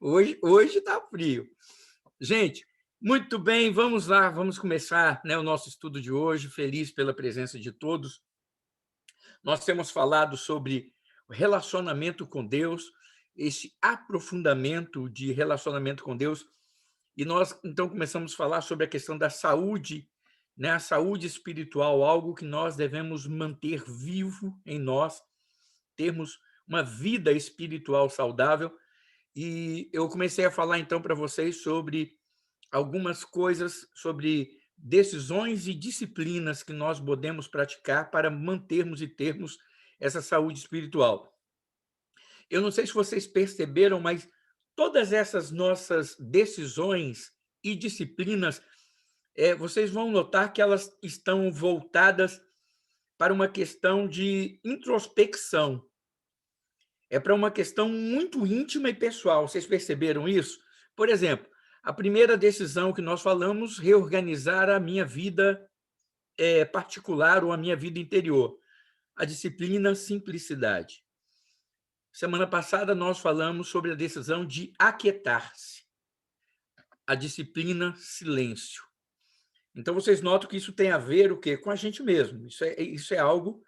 Hoje está frio. Gente, muito bem, vamos lá, vamos começar, né, o nosso estudo de hoje. Feliz pela presença de todos. Nós temos falado sobre o relacionamento com Deus, esse aprofundamento de relacionamento com Deus, e nós então começamos a falar sobre a questão da saúde, né, a saúde espiritual, algo que nós devemos manter vivo em nós, termos uma vida espiritual saudável. E eu comecei a falar então para vocês sobre algumas coisas, sobre decisões e disciplinas que nós podemos praticar para mantermos e termos essa saúde espiritual. Eu não sei se vocês perceberam, mas todas essas nossas decisões e disciplinas, vocês vão notar que elas estão voltadas para uma questão de introspecção. É para uma questão muito íntima e pessoal. Vocês perceberam isso? Por exemplo, a primeira decisão que nós falamos, reorganizar a minha vida particular ou a minha vida interior. A disciplina simplicidade. Semana passada nós falamos sobre a decisão de aquietar-se. A disciplina silêncio. Então vocês notam que isso tem a ver o quê? Com a gente mesmo. Isso é algo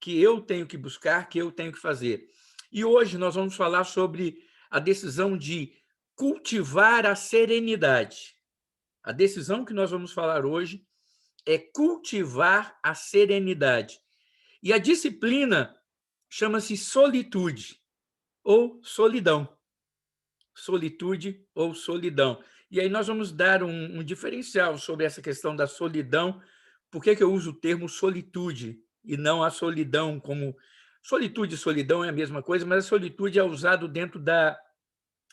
que eu tenho que buscar, que eu tenho que fazer. E hoje nós vamos falar sobre a decisão de cultivar a serenidade. A decisão que nós vamos falar hoje é cultivar a serenidade. E a disciplina chama-se solitude ou solidão. Solitude ou solidão. E aí nós vamos dar um diferencial sobre essa questão da solidão. Por que eu uso o termo solitude e não a solidão como... Solitude e solidão é a mesma coisa, mas a solitude é usado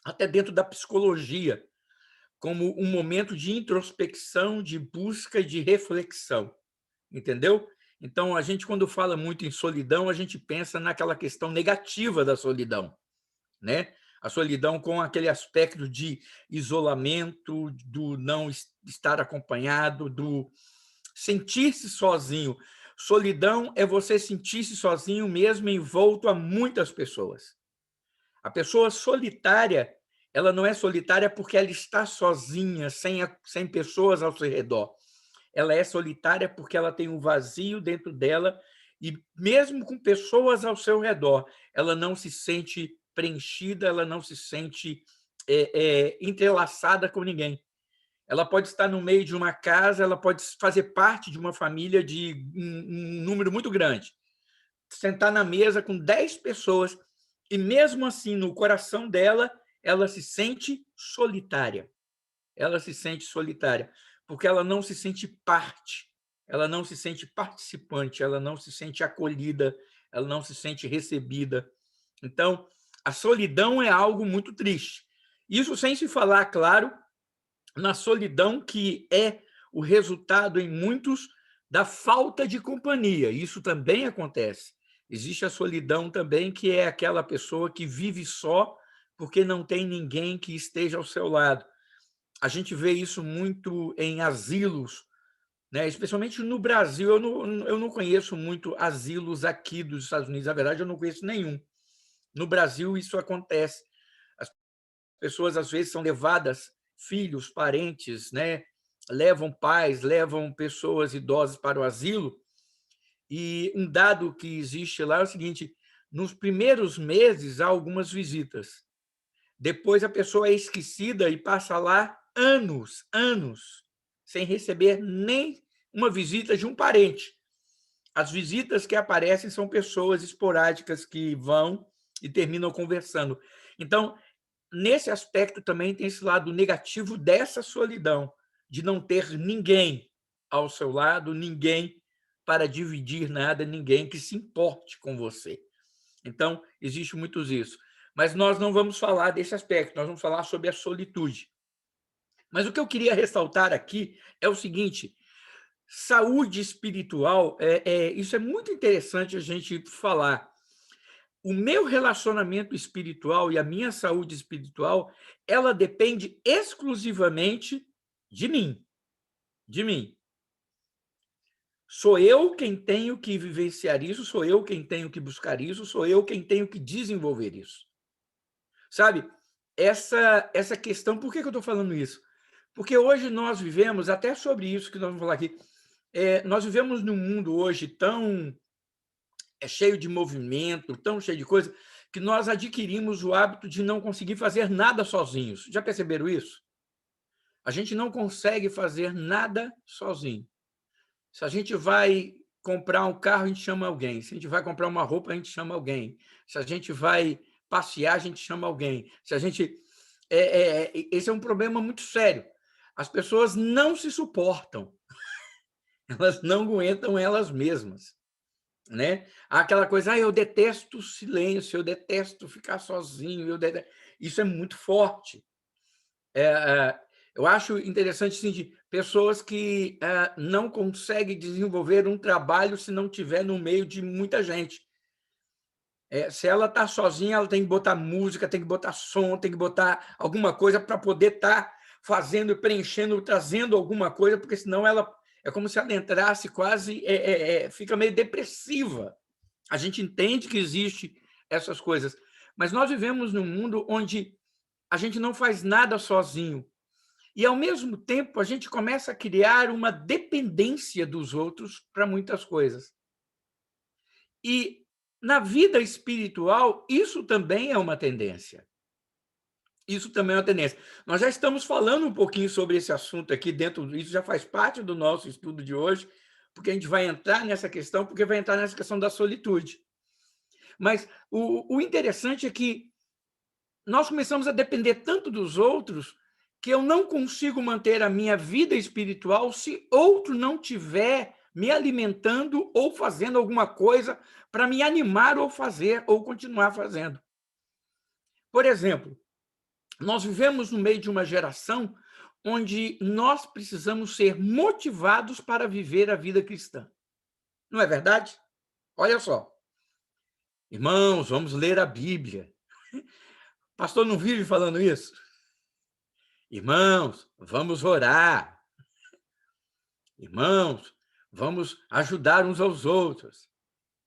até dentro da psicologia, como um momento de introspecção, de busca, de reflexão. Entendeu? Então, a gente, quando fala muito em solidão, a gente pensa naquela questão negativa da solidão, né? A solidão com aquele aspecto de isolamento, do não estar acompanhado, do sentir-se sozinho. Solidão é você sentir-se sozinho mesmo envolto a muitas pessoas. A pessoa solitária, ela não é solitária porque ela está sozinha, sem pessoas ao seu redor. Ela é solitária porque ela tem um vazio dentro dela e mesmo com pessoas ao seu redor, ela não se sente preenchida, ela não se sente entrelaçada com ninguém. Ela pode estar no meio de uma casa, ela pode fazer parte de uma família de um número muito grande, sentar na mesa com 10 pessoas e mesmo assim, no coração dela, ela se sente solitária. Ela se sente solitária, porque ela não se sente parte, ela não se sente participante, ela não se sente acolhida, ela não se sente recebida. Então, a solidão é algo muito triste. Isso sem se falar, claro, na solidão que é o resultado em muitos da falta de companhia. Isso também acontece. Existe a solidão também, que é aquela pessoa que vive só porque não tem ninguém que esteja ao seu lado. A gente vê isso muito em asilos, né? Especialmente no Brasil. Eu não conheço muito asilos aqui dos Estados Unidos, na verdade, eu não conheço nenhum. No Brasil, isso acontece. As pessoas, às vezes, são levadas, filhos, parentes, né? Levam pais, levam pessoas idosas para o asilo, e um dado que existe lá é o seguinte: nos primeiros meses há algumas visitas, depois a pessoa é esquecida e passa lá anos, sem receber nem uma visita de um parente. As visitas que aparecem são pessoas esporádicas que vão e terminam conversando. Então, nesse aspecto também tem esse lado negativo dessa solidão, de não ter ninguém ao seu lado, ninguém para dividir nada, ninguém que se importe com você. Então, existe muito isso. Mas nós não vamos falar desse aspecto, nós vamos falar sobre a solitude. Mas o que eu queria ressaltar aqui é o seguinte: saúde espiritual, isso é muito interessante a gente falar. O meu relacionamento espiritual e a minha saúde espiritual, ela depende exclusivamente de mim, de mim. Sou eu quem tenho que vivenciar isso, sou eu quem tenho que buscar isso, sou eu quem tenho que desenvolver isso. Sabe? essa questão. Por que que eu estou falando isso? Porque hoje nós vivemos, até sobre isso que nós vamos falar aqui, nós vivemos num mundo hoje tão cheio de movimento, tão cheio de coisa, que nós adquirimos o hábito de não conseguir fazer nada sozinhos. Já perceberam isso? A gente não consegue fazer nada sozinho. Se a gente vai comprar um carro, a gente chama alguém. Se a gente vai comprar uma roupa, a gente chama alguém. Se a gente vai passear, a gente chama alguém. Se a gente... esse é um problema muito sério. As pessoas não se suportam. Elas não aguentam elas mesmas, né? Há aquela coisa, eu detesto o silêncio, eu detesto ficar sozinho, isso é muito forte. Eu acho interessante assim, de pessoas que não conseguem desenvolver um trabalho se não tiver no meio de muita gente. Se ela está sozinha, ela tem que botar música, tem que botar som, tem que botar alguma coisa para poder estar fazendo, preenchendo, trazendo alguma coisa, porque senão ela é como se ela entrasse quase, fica meio depressiva. A gente entende que existe essas coisas, mas nós vivemos num mundo onde a gente não faz nada sozinho. E, ao mesmo tempo, a gente começa a criar uma dependência dos outros para muitas coisas. E, na vida espiritual, isso também é uma tendência. Isso também é uma tendência. Nós já estamos falando um pouquinho sobre esse assunto aqui dentro, isso já faz parte do nosso estudo de hoje, porque a gente vai entrar nessa questão, porque vai entrar nessa questão da solitude. Mas o interessante é que nós começamos a depender tanto dos outros que eu não consigo manter a minha vida espiritual se outro não tiver me alimentando ou fazendo alguma coisa para me animar ou fazer ou continuar fazendo. Por exemplo, nós vivemos no meio de uma geração onde nós precisamos ser motivados para viver a vida cristã. Não é verdade? Olha só. Irmãos, vamos ler a Bíblia. Pastor não vive falando isso? Irmãos, vamos orar. Irmãos, vamos ajudar uns aos outros.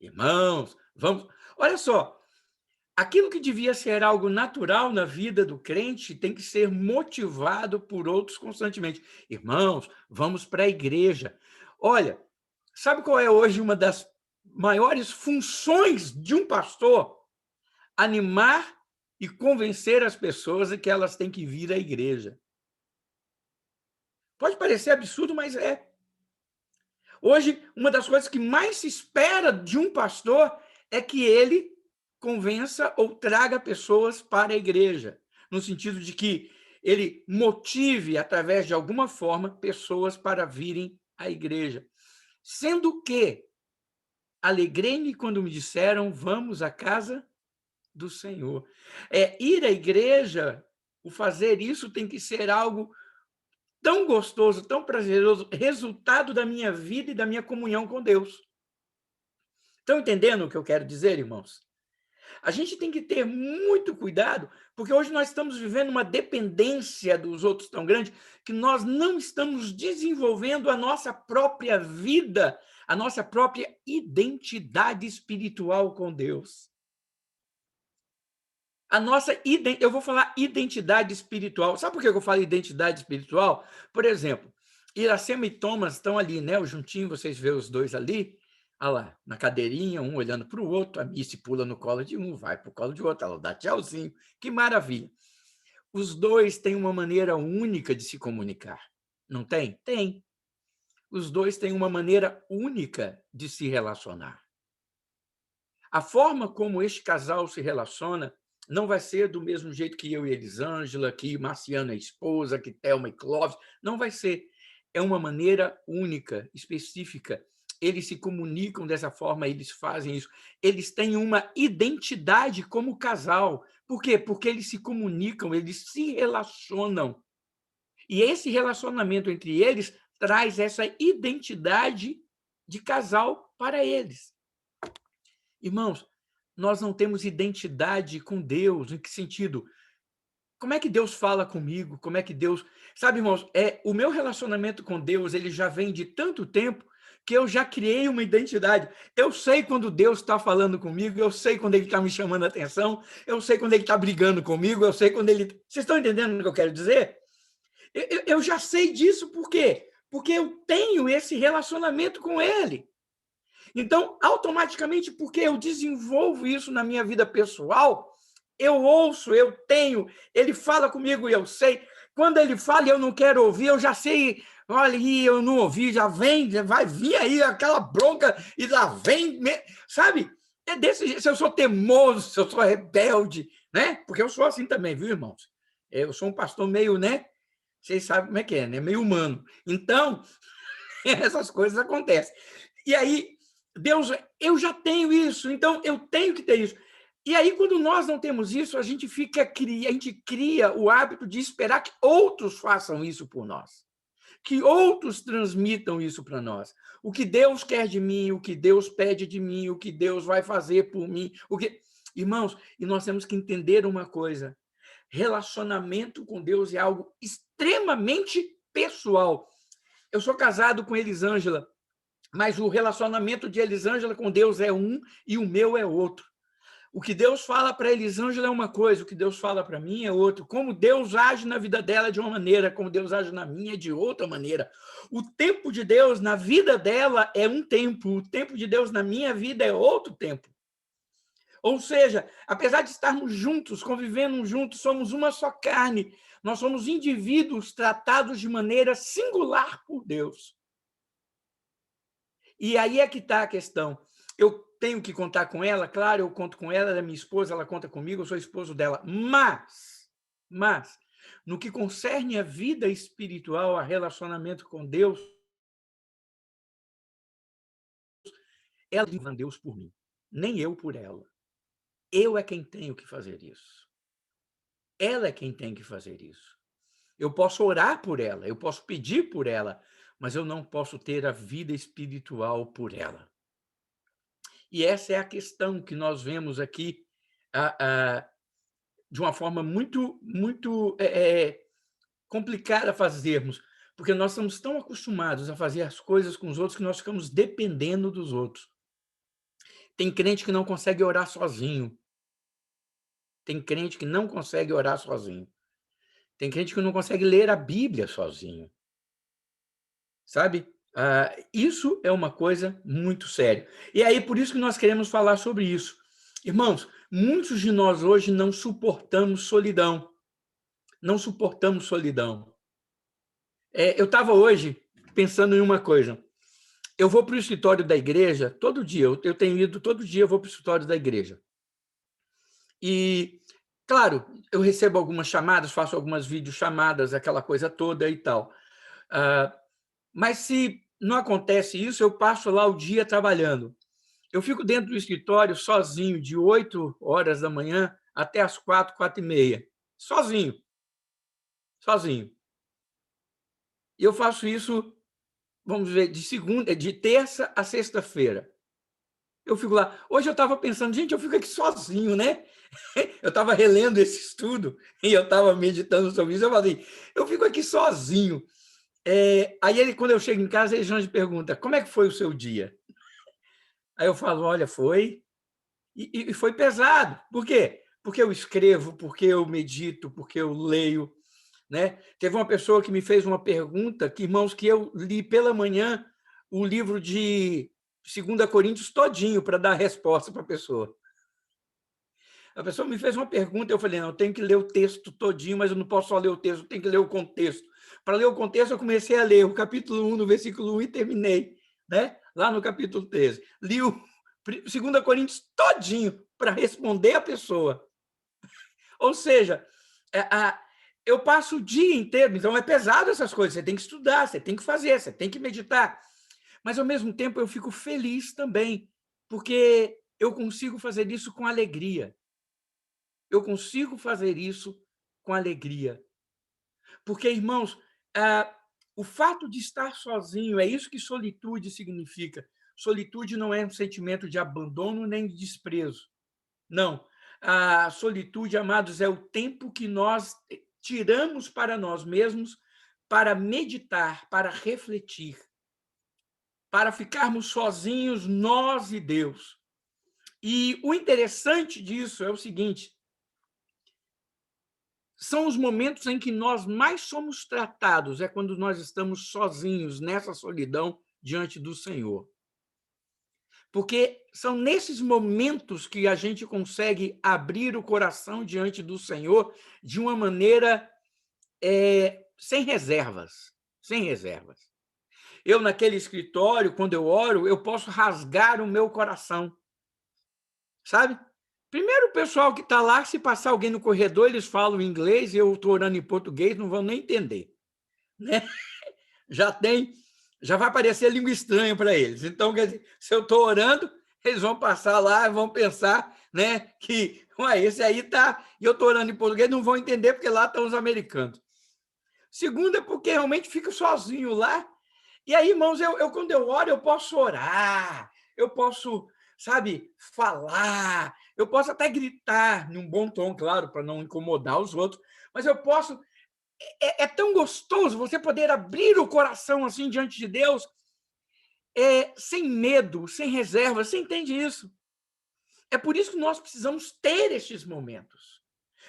Irmãos, vamos... Olha só, aquilo que devia ser algo natural na vida do crente tem que ser motivado por outros constantemente. Irmãos, vamos para a igreja. Olha, sabe qual é hoje uma das maiores funções de um pastor? Animar e convencer as pessoas de que elas têm que vir à igreja. Pode parecer absurdo, mas é. Hoje, uma das coisas que mais se espera de um pastor é que ele convença ou traga pessoas para a igreja, no sentido de que ele motive, através de alguma forma, pessoas para virem à igreja. Sendo que, alegrei-me quando me disseram, vamos à casa do Senhor. Ir à igreja, o fazer isso tem que ser algo tão gostoso, tão prazeroso, resultado da minha vida e da minha comunhão com Deus. Estão entendendo o que eu quero dizer, irmãos? A gente tem que ter muito cuidado, porque hoje nós estamos vivendo uma dependência dos outros tão grande que nós não estamos desenvolvendo a nossa própria vida, a nossa própria identidade espiritual com Deus. A nossa eu vou falar identidade espiritual. Sabe por que eu falo identidade espiritual? Por exemplo, Iracema e Thomas estão ali, né? O juntinho, vocês vê os dois ali, olha lá, na cadeirinha, um olhando para o outro, a Missy pula no colo de um, vai para o colo de outro, ela dá tchauzinho. Que maravilha. Os dois têm uma maneira única de se comunicar. Não tem? Tem. Os dois têm uma maneira única de se relacionar. A forma como este casal se relaciona não vai ser do mesmo jeito que eu e Elisângela, que Marciana é esposa, que Thelma e Clóvis. Não vai ser. É uma maneira única, específica. Eles se comunicam dessa forma, eles fazem isso. Eles têm uma identidade como casal. Por quê? Porque eles se comunicam, eles se relacionam. E esse relacionamento entre eles traz essa identidade de casal para eles. Irmãos, nós não temos identidade com Deus. Em que sentido? Como é que Deus fala comigo? Como é que Deus... Sabe, irmãos, o meu relacionamento com Deus ele já vem de tanto tempo que eu já criei uma identidade. Eu sei quando Deus está falando comigo, eu sei quando Ele está me chamando a atenção, eu sei quando Ele está brigando comigo, eu sei quando Ele... Vocês estão entendendo o que eu quero dizer? Eu já sei disso, por quê? Porque eu tenho esse relacionamento com Ele. Então, automaticamente, porque eu desenvolvo isso na minha vida pessoal, eu ouço, eu tenho, Ele fala comigo e eu sei. Quando Ele fala e eu não quero ouvir, eu já sei... Olha, eu não ouvi, já vem, já vai vir aí aquela bronca e lá vem, sabe? É desse jeito. Se eu sou teimoso, se eu sou rebelde, né? Porque eu sou assim também, viu, irmãos? Eu sou um pastor meio, né? Vocês sabem como é que é, né? Meio humano. Então, essas coisas acontecem. E aí, Deus, eu já tenho isso, então eu tenho que ter isso. E aí, quando nós não temos isso, a gente cria o hábito de esperar que outros façam isso por nós. Que outros transmitam isso para nós. O que Deus quer de mim, o que Deus pede de mim, o que Deus vai fazer por mim. Irmãos, e nós temos que entender uma coisa: relacionamento com Deus é algo extremamente pessoal. Eu sou casado com Elisângela, mas o relacionamento de Elisângela com Deus é um e o meu é outro. O que Deus fala para Elisângela é uma coisa, o que Deus fala para mim é outro. Como Deus age na vida dela é de uma maneira, como Deus age na minha é de outra maneira. O tempo de Deus na vida dela é um tempo, o tempo de Deus na minha vida é outro tempo. Ou seja, apesar de estarmos juntos, convivendo juntos, somos uma só carne, nós somos indivíduos tratados de maneira singular por Deus. E aí é que está a questão. Eu tenho que contar com ela, claro, eu conto com ela, ela é minha esposa, ela conta comigo, eu sou esposo dela. Mas, no que concerne a vida espiritual, a relacionamento com Deus, ela não Deus por mim, nem eu por ela. Eu é quem tenho que fazer isso. Ela é quem tem que fazer isso. Eu posso orar por ela, eu posso pedir por ela, mas eu não posso ter a vida espiritual por ela. E essa é a questão que nós vemos aqui de uma forma muito complicada a fazermos, porque nós estamos tão acostumados a fazer as coisas com os outros que nós ficamos dependendo dos outros. Tem crente que não consegue orar sozinho. Tem crente que não consegue orar sozinho. Tem crente que não consegue ler a Bíblia sozinho. Sabe? Isso é uma coisa muito séria. E aí, por isso que nós queremos falar sobre isso. Irmãos, muitos de nós hoje não suportamos solidão. Não suportamos solidão. Eu estava hoje pensando em uma coisa. Eu vou para o escritório da igreja todo dia. Eu tenho ido todo dia, eu vou para o escritório da igreja. E, claro, eu recebo algumas chamadas, faço algumas videochamadas, aquela coisa toda e tal. Mas se não acontece isso, eu passo lá o dia trabalhando. Eu fico dentro do escritório sozinho, de 8 horas da manhã até as 4, 4h30. Sozinho. Sozinho. E eu faço isso, vamos ver, de terça a sexta-feira. Eu fico lá. Hoje eu estava pensando, gente, eu fico aqui sozinho, né? Eu estava relendo esse estudo e eu estava meditando sobre isso. Eu falei, eu fico aqui sozinho. Aí, quando eu chego em casa, ele já me pergunta, como é que foi o seu dia? Aí eu falo, olha, foi... E foi pesado. Por quê? Porque eu escrevo, porque eu medito, porque eu leio. Né? Teve uma pessoa que me fez uma pergunta, irmãos, que eu li pela manhã o livro de 2 Coríntios todinho para dar a resposta para a pessoa. A pessoa me fez uma pergunta, eu falei, não, eu tenho que ler o texto todinho, mas eu não posso só ler o texto, eu tenho que ler o contexto. Para ler o contexto, eu comecei a ler o capítulo 1, no versículo 1, e terminei, né? Lá no capítulo 13. Li o 2 Coríntios todinho para responder a pessoa. Ou seja, eu passo o dia inteiro, então é pesado essas coisas, você tem que estudar, você tem que fazer, você tem que meditar. Mas, ao mesmo tempo, eu fico feliz também, porque eu consigo fazer isso com alegria. Eu consigo fazer isso com alegria. Porque, irmãos, o fato de estar sozinho, é isso que solitude significa. Solitude não é um sentimento de abandono nem de desprezo. Não. A solitude, amados, é o tempo que nós tiramos para nós mesmos para meditar, para refletir. para ficarmos sozinhos, nós e Deus. E o interessante disso é o seguinte: são os momentos em que nós mais somos tratados, é quando nós estamos sozinhos, nessa solidão, diante do Senhor. Porque são nesses momentos que a gente consegue abrir o coração diante do Senhor de uma maneira sem reservas, sem reservas. Eu, naquele escritório, quando eu oro, eu posso rasgar o meu coração, sabe? Primeiro, o pessoal que está lá, se passar alguém no corredor, eles falam inglês, eu estou orando em português, não vão nem entender, né? Já vai parecer língua estranha para eles. Então, quer dizer, se eu estou orando, eles vão passar lá e vão pensar, né, que esse aí está, e eu estou orando em português, não vão entender, porque lá estão os americanos. Segundo, é porque realmente fico sozinho lá. E aí, irmãos, quando eu oro, eu posso orar, eu posso, sabe, falar, eu posso até gritar, num bom tom, claro, para não incomodar os outros, mas eu posso. É tão gostoso você poder abrir o coração assim diante de Deus, sem medo, sem reserva. Você entende isso? É por isso que nós precisamos ter estes momentos.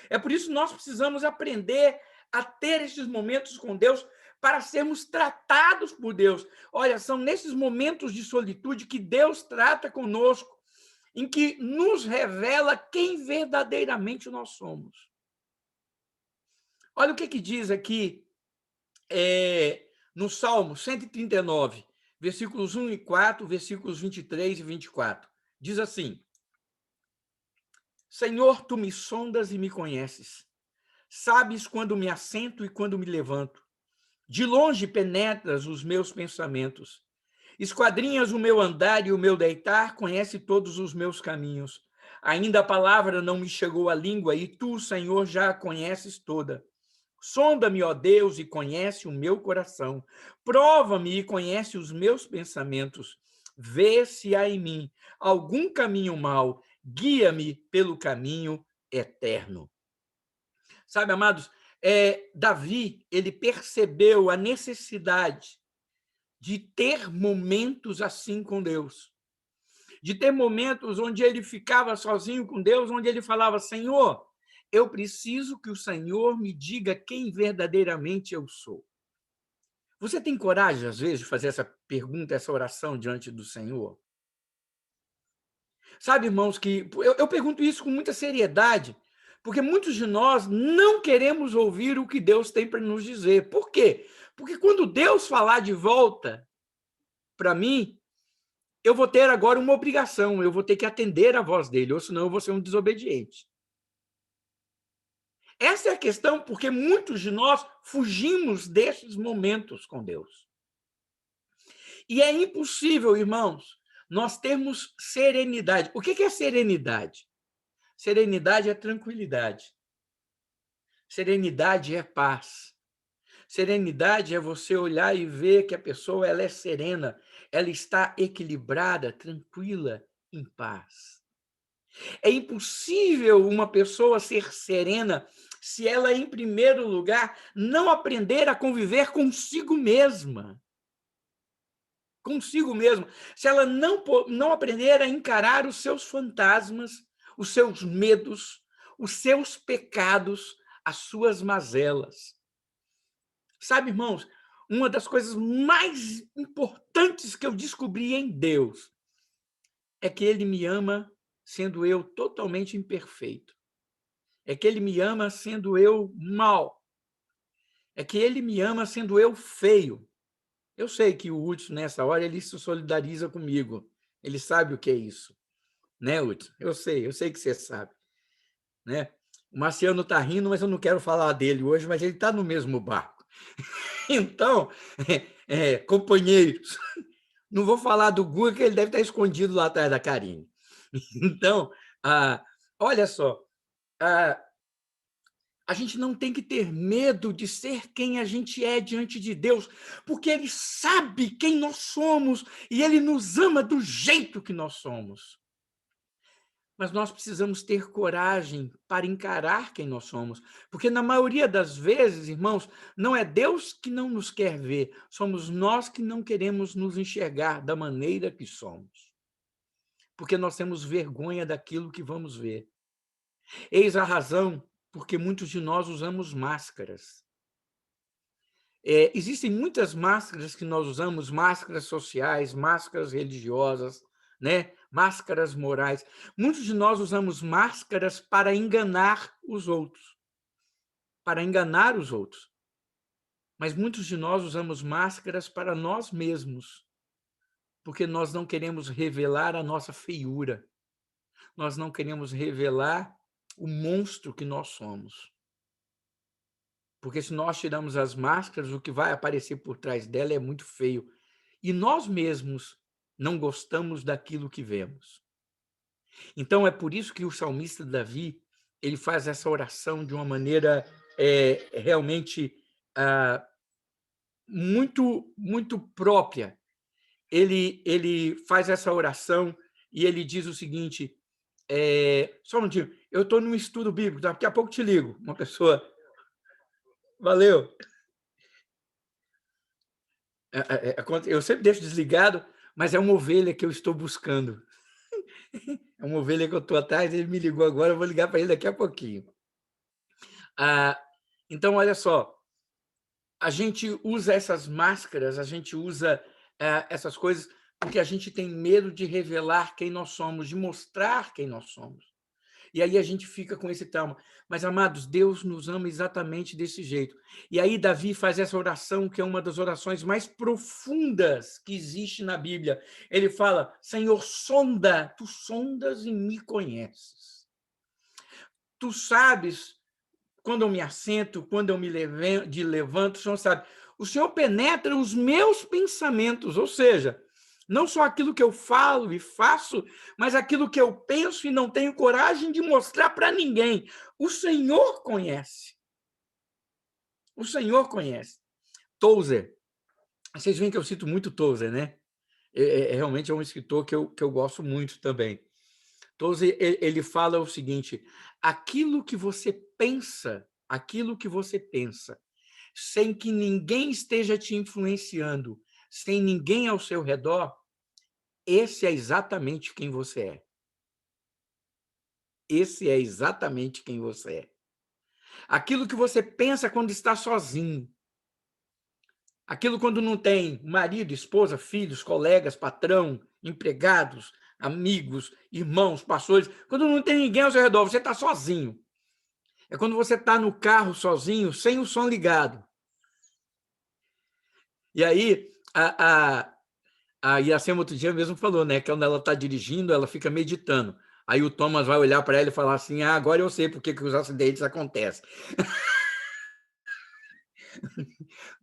É por isso que nós precisamos aprender a ter estes momentos com Deus para sermos tratados por Deus. Olha, são nesses momentos de solitude que Deus trata conosco, em que nos revela quem verdadeiramente nós somos. Olha o que diz aqui no Salmo 139, versículos 1 e 4, versículos 23 e 24. Diz assim: Senhor, tu me sondas e me conheces. Sabes quando me assento e quando me levanto. De longe penetras os meus pensamentos. Esquadrinhas o meu andar e o meu deitar, conhece todos os meus caminhos. Ainda a palavra não me chegou à língua, e tu, Senhor, já a conheces toda. Sonda-me, ó Deus, e conhece o meu coração. Prova-me e conhece os meus pensamentos. Vê se há em mim algum caminho mau. Guia-me pelo caminho eterno. Sabe, amados, Davi, ele percebeu a necessidade de ter momentos assim com Deus. De ter momentos onde ele ficava sozinho com Deus, onde ele falava: Senhor, eu preciso que o Senhor me diga quem verdadeiramente eu sou. Você tem coragem, às vezes, de fazer essa pergunta, essa oração diante do Senhor? Sabe, irmãos, que eu pergunto isso com muita seriedade, porque muitos de nós não queremos ouvir o que Deus tem para nos dizer. Por quê? Porque quando Deus falar de volta para mim, eu vou ter agora uma obrigação, eu vou ter que atender a voz dele, ou senão eu vou ser um desobediente. Essa é a questão, porque muitos de nós fugimos desses momentos com Deus. E é impossível, irmãos, nós termos serenidade. O que é serenidade? Serenidade é tranquilidade. Serenidade é paz. Serenidade é você olhar e ver que a pessoa ela é serena, ela está equilibrada, tranquila, em paz. É impossível uma pessoa ser serena se ela, em primeiro lugar, não aprender a conviver consigo mesma. Consigo mesma. Se ela não aprender a encarar os seus fantasmas, os seus medos, os seus pecados, as suas mazelas. Sabe, irmãos, uma das coisas mais importantes que eu descobri em Deus é que ele me ama sendo eu totalmente imperfeito. É que ele me ama sendo eu mau. É que ele me ama sendo eu feio. Eu sei que o Hudson, nessa hora, ele se solidariza comigo. Ele sabe o que é isso. Né, Hudson? Eu sei que você sabe. Né? O Marciano está rindo, mas eu não quero falar dele hoje, mas ele está no mesmo barco. Então, companheiros, não vou falar do Guga, que ele deve estar escondido lá atrás da Karine. Então, olha só, a gente não tem que ter medo de ser quem a gente é diante de Deus, porque Ele sabe quem nós somos e Ele nos ama do jeito que nós somos. mas nós precisamos ter coragem para encarar quem nós somos, porque na maioria das vezes, irmãos, não é Deus que não nos quer ver, somos nós que não queremos nos enxergar da maneira que somos, porque nós temos vergonha daquilo que vamos ver. Eis a razão porque muitos de nós usamos máscaras. Existem muitas máscaras que nós usamos, máscaras sociais, máscaras religiosas, né? Máscaras morais. Muitos de nós usamos máscaras para enganar os outros. Para enganar os outros. Mas muitos de nós usamos máscaras para nós mesmos, porque nós não queremos revelar a nossa feiura. Nós não queremos revelar o monstro que nós somos. Porque se nós tiramos as máscaras, o que vai aparecer por trás dela é muito feio. E nós mesmos não gostamos daquilo que vemos. Então, é por isso que o salmista Davi, ele faz essa oração de uma maneira realmente muito própria. Ele faz essa oração e ele diz o seguinte, só um minutinho, eu estou num estudo bíblico, daqui a pouco te ligo, uma pessoa... Valeu. Eu sempre deixo desligado, mas é uma ovelha que eu estou buscando. É uma ovelha que eu estou atrás, ele me ligou agora, eu vou ligar para ele daqui a pouquinho. Então, olha só, a gente usa essas máscaras, a gente usa essas coisas porque a gente tem medo de revelar quem nós somos, de mostrar quem nós somos. E aí a gente fica com esse trauma. Mas, amados, Deus nos ama exatamente desse jeito. E aí Davi faz essa oração, que é uma das orações mais profundas que existe na Bíblia. Ele fala, Senhor, sonda, tu sondas e me conheces. Tu sabes quando eu me assento, quando eu me levanto, o Senhor sabe. O Senhor penetra os meus pensamentos, ou seja, não só aquilo que eu falo e faço, mas aquilo que eu penso e não tenho coragem de mostrar para ninguém. O Senhor conhece. O Senhor conhece. Tozer. Vocês veem que eu cito muito Tozer, né? Realmente é um escritor que eu gosto muito também. Tozer, ele fala o seguinte, aquilo que você pensa, sem que ninguém esteja te influenciando, sem ninguém ao seu redor, esse é exatamente quem você é. Esse é exatamente quem você é. Aquilo que você pensa quando está sozinho. Aquilo quando não tem marido, esposa, filhos, colegas, patrão, empregados, amigos, irmãos, pastores. Quando não tem ninguém ao seu redor, você está sozinho. É quando você está no carro sozinho, sem o som ligado. E aí, a Iracema outro dia mesmo falou, né? Que quando ela está dirigindo, ela fica meditando. Aí o Thomas vai olhar para ela e falar assim, agora eu sei por que os acidentes acontecem.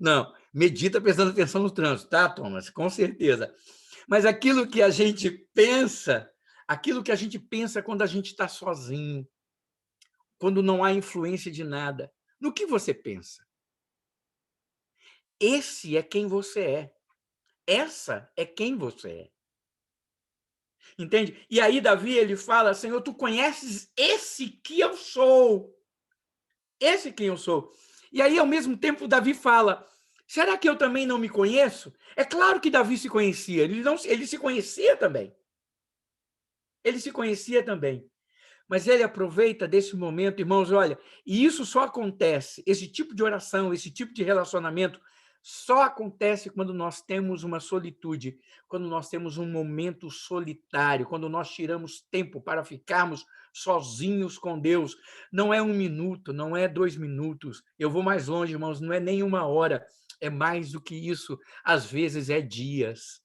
Não, medita prestando atenção no trânsito, tá, Thomas? Com certeza. Mas aquilo que a gente pensa quando a gente está sozinho, quando não há influência de nada, no que você pensa? Esse é quem você é. Essa é quem você é. Entende? E aí Davi, ele fala, Senhor, tu conheces esse que eu sou. Esse quem eu sou. E aí, ao mesmo tempo, Davi fala, será que eu também não me conheço? É claro que Davi se conhecia, ele se conhecia também. Ele se conhecia também. Mas ele aproveita desse momento, irmãos, olha, e isso só acontece, esse tipo de oração, esse tipo de relacionamento, só acontece quando nós temos uma solitude, quando nós temos um momento solitário, quando nós tiramos tempo para ficarmos sozinhos com Deus. Não é 1 minuto, não é 2 minutos. Eu vou mais longe, irmãos, não é nem 1 hora, é mais do que isso. Às vezes é dias.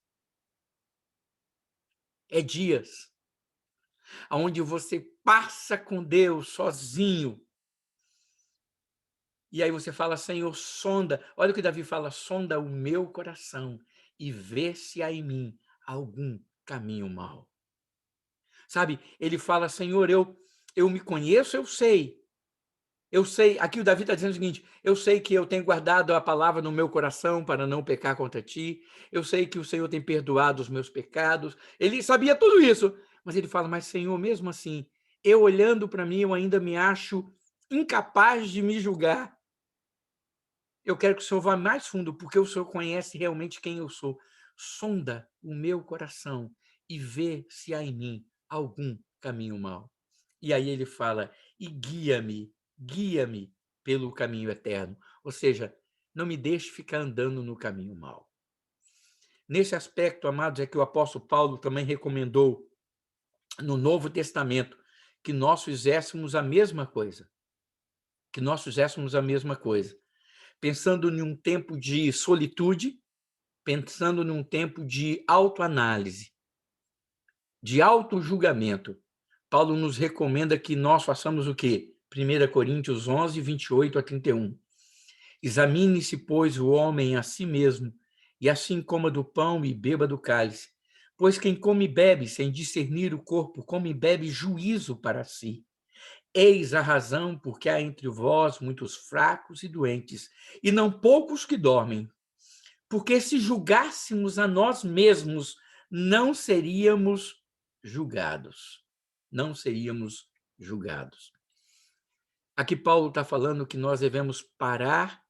É dias. Onde você passa com Deus sozinho. E aí você fala, Senhor, sonda. Olha o que Davi fala, sonda o meu coração e vê se há em mim algum caminho mau. Sabe, ele fala, Senhor, eu me conheço, eu sei. Eu sei, aqui o Davi está dizendo o seguinte, eu sei que eu tenho guardado a palavra no meu coração para não pecar contra ti. Eu sei que o Senhor tem perdoado os meus pecados. Ele sabia tudo isso, Mas ele fala, mas Senhor, mesmo assim, eu olhando para mim, eu ainda me acho incapaz de me julgar. Eu quero que o Senhor vá mais fundo, porque o Senhor conhece realmente quem eu sou. Sonda o meu coração e vê se há em mim algum caminho mau. E aí ele fala, e guia-me, guia-me pelo caminho eterno. Ou seja, não me deixe ficar andando no caminho mau. Nesse aspecto, amados, é que o apóstolo Paulo também recomendou no Novo Testamento que nós fizéssemos a mesma coisa. Que nós fizéssemos a mesma coisa. Pensando em um tempo de solitude, pensando num tempo de autoanálise, de autojulgamento. Paulo nos recomenda que nós façamos o quê? 1 Coríntios 11, 28 a 31. Examine-se, pois, o homem a si mesmo, e assim coma do pão e beba do cálice. Pois quem come e bebe sem discernir o corpo, come e bebe juízo para si. Eis a razão porque há entre vós muitos fracos e doentes, e não poucos que dormem. Porque se julgássemos a nós mesmos, não seríamos julgados. Não seríamos julgados. Aqui Paulo está falando que nós devemos parar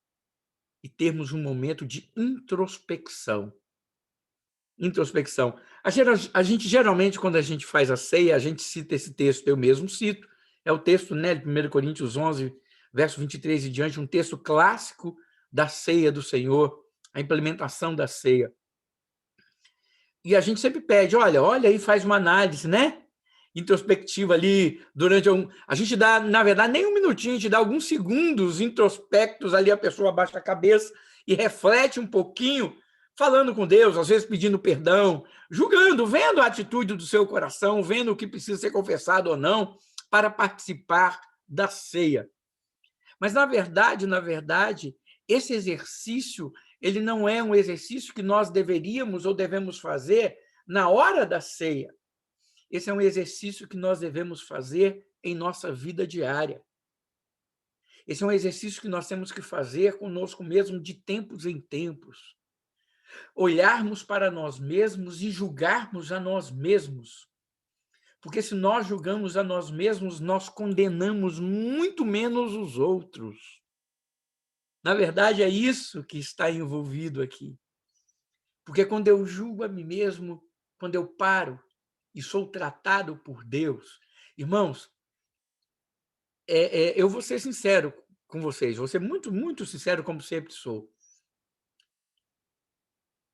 e termos um momento de introspecção. Introspecção. A gente, geralmente, quando a gente faz a ceia, a gente cita esse texto, eu mesmo cito, é o texto, né, de 1 Coríntios 11, verso 23 e diante, um texto clássico da ceia do Senhor, a implementação da ceia. E a gente sempre pede, olha aí, faz uma análise, né? Introspectiva ali, durante a gente dá, na verdade, nem um minutinho, a gente dá alguns segundos introspectos ali, a pessoa abaixa a cabeça e reflete um pouquinho, falando com Deus, às vezes pedindo perdão, julgando, vendo a atitude do seu coração, vendo o que precisa ser confessado ou não, para participar da ceia. Mas, na verdade, esse exercício, ele não é um exercício que nós deveríamos ou devemos fazer na hora da ceia. Esse é um exercício que nós devemos fazer em nossa vida diária. Esse é um exercício que nós temos que fazer conosco mesmo de tempos em tempos. Olharmos para nós mesmos e julgarmos a nós mesmos. Porque se nós julgamos a nós mesmos, nós condenamos muito menos os outros. Na verdade, é isso que está envolvido aqui. Porque quando eu julgo a mim mesmo, quando eu paro e sou tratado por Deus, irmãos, eu vou ser sincero com vocês, vou ser muito, muito sincero, como sempre sou.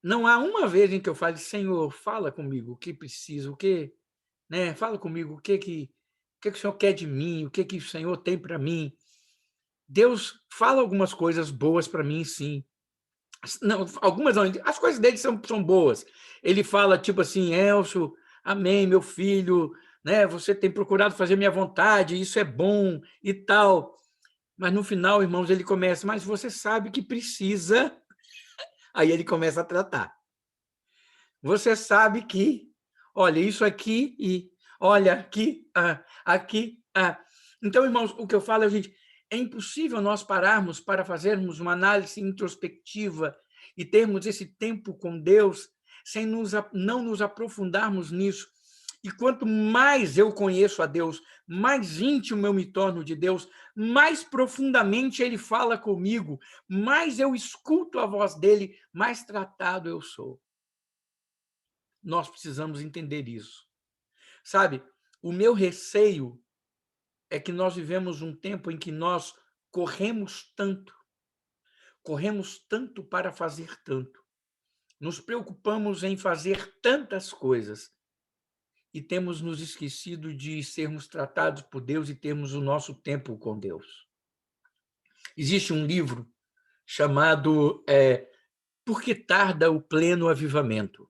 Não há uma vez em que eu fale, Senhor, fala comigo o que preciso, o que, né? Fala comigo o que o Senhor quer de mim, o que o Senhor tem para mim. Deus fala algumas coisas boas para mim, sim. Não, algumas não, as coisas dele são boas. Ele fala tipo assim, Elcio, amém, meu filho, né? Você tem procurado fazer minha vontade, isso é bom e tal. Mas no final, irmãos, ele começa, mas você sabe que precisa. Aí ele começa a tratar. Você sabe que, olha, isso aqui e olha aqui, aqui. Então, irmãos, o que eu falo é, gente, é impossível nós pararmos para fazermos uma análise introspectiva e termos esse tempo com Deus sem não nos aprofundarmos nisso. E quanto mais eu conheço a Deus, mais íntimo eu me torno de Deus, mais profundamente Ele fala comigo, mais eu escuto a voz dEle, mais tratado eu sou. Nós precisamos entender isso. Sabe, o meu receio é que nós vivemos um tempo em que nós corremos tanto para fazer tanto. Nos preocupamos em fazer tantas coisas e temos nos esquecido de sermos tratados por Deus e termos o nosso tempo com Deus. Existe um livro chamado Por que tarda o pleno avivamento?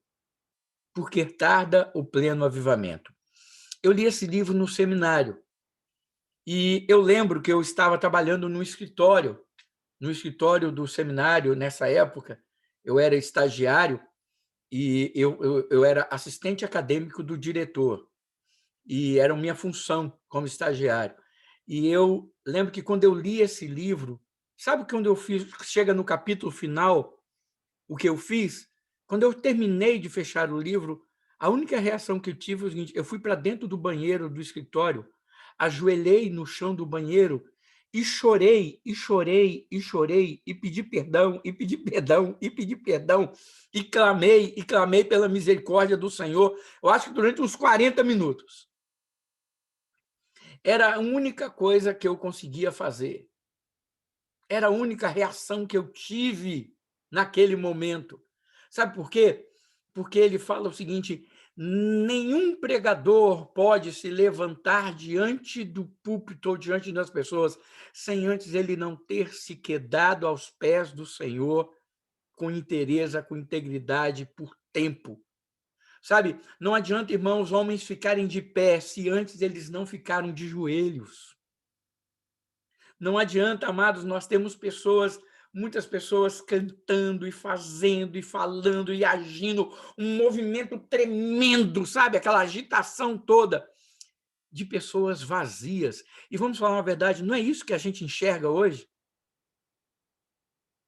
Por que tarda o pleno avivamento? Eu li esse livro no seminário e eu lembro que eu estava trabalhando no escritório do seminário nessa época. Eu era estagiário e eu era assistente acadêmico do diretor e era minha função como estagiário. E eu lembro que quando eu li esse livro, sabe quando eu fiz, chega no capítulo final, o que eu fiz? Quando eu terminei de fechar o livro, A única reação que eu tive foi o seguinte: eu fui para dentro do banheiro do escritório, ajoelhei no chão do banheiro e chorei, e chorei, e chorei, e pedi perdão, e pedi perdão, e pedi perdão, e clamei pela misericórdia do Senhor. Eu acho que durante uns 40 minutos. Era a única coisa que eu conseguia fazer. Era a única reação que eu tive naquele momento. Sabe por quê? Porque ele fala o seguinte: nenhum pregador pode se levantar diante do púlpito ou diante das pessoas sem antes ele não ter se quedado aos pés do Senhor com inteireza, com integridade, por tempo. Sabe, não adianta, irmãos, homens ficarem de pé se antes eles não ficaram de joelhos. Não adianta, amados, nós temos pessoas, muitas pessoas cantando e fazendo e falando e agindo, um movimento tremendo, sabe? Aquela agitação toda de pessoas vazias. E vamos falar uma verdade, não é isso que a gente enxerga hoje?